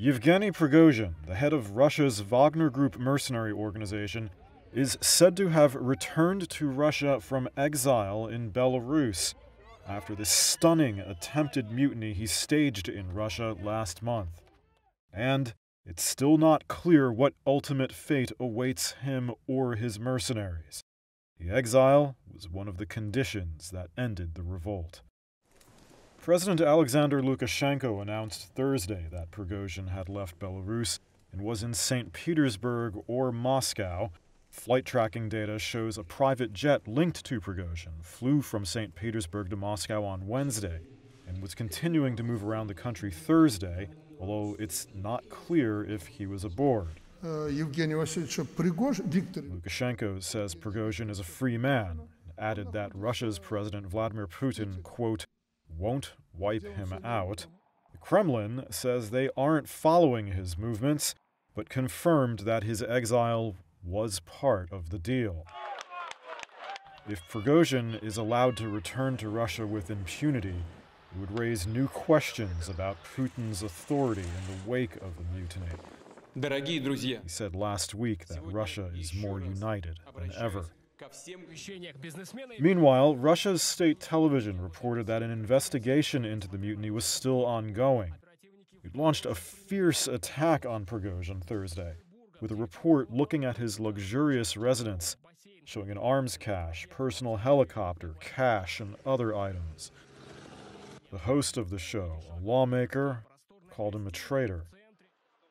Yevgeny Prigozhin, the head of Russia's Wagner Group mercenary organization, is said to have returned to Russia from exile in Belarus after the stunning attempted mutiny he staged in Russia last month. And it's still not clear what ultimate fate awaits him or his mercenaries. The exile was one of the conditions that ended the revolt. President Alexander Lukashenko announced Thursday that Prigozhin had left Belarus and was in St. Petersburg or Moscow. Flight tracking data shows a private jet linked to Prigozhin flew from St. Petersburg to Moscow on Wednesday and was continuing to move around the country Thursday, although it's not clear if he was aboard. Lukashenko says Prigozhin is a free man and added that Russia's President Vladimir Putin, quote, won't wipe him out. The Kremlin says they aren't following his movements, but confirmed that his exile was part of the deal. If Prigozhin is allowed to return to Russia with impunity, it would raise new questions about Putin's authority in the wake of the mutiny. He said last week that Russia is more united than ever. Meanwhile, Russia's state television reported that an investigation into the mutiny was still ongoing. It launched a fierce attack on Prigozhin Thursday, with a report looking at his luxurious residence, showing an arms cache, personal helicopter, cash, and other items. The host of the show, a lawmaker, called him a traitor.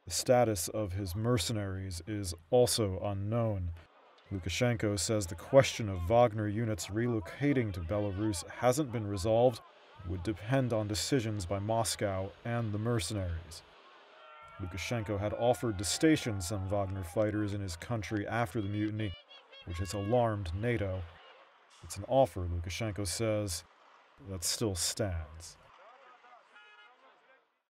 The status of his mercenaries is also unknown. Lukashenko says the question of Wagner units relocating to Belarus hasn't been resolved and would depend on decisions by Moscow and the mercenaries. Lukashenko had offered to station some Wagner fighters in his country after the mutiny, which has alarmed NATO. It's an offer, Lukashenko says, that still stands.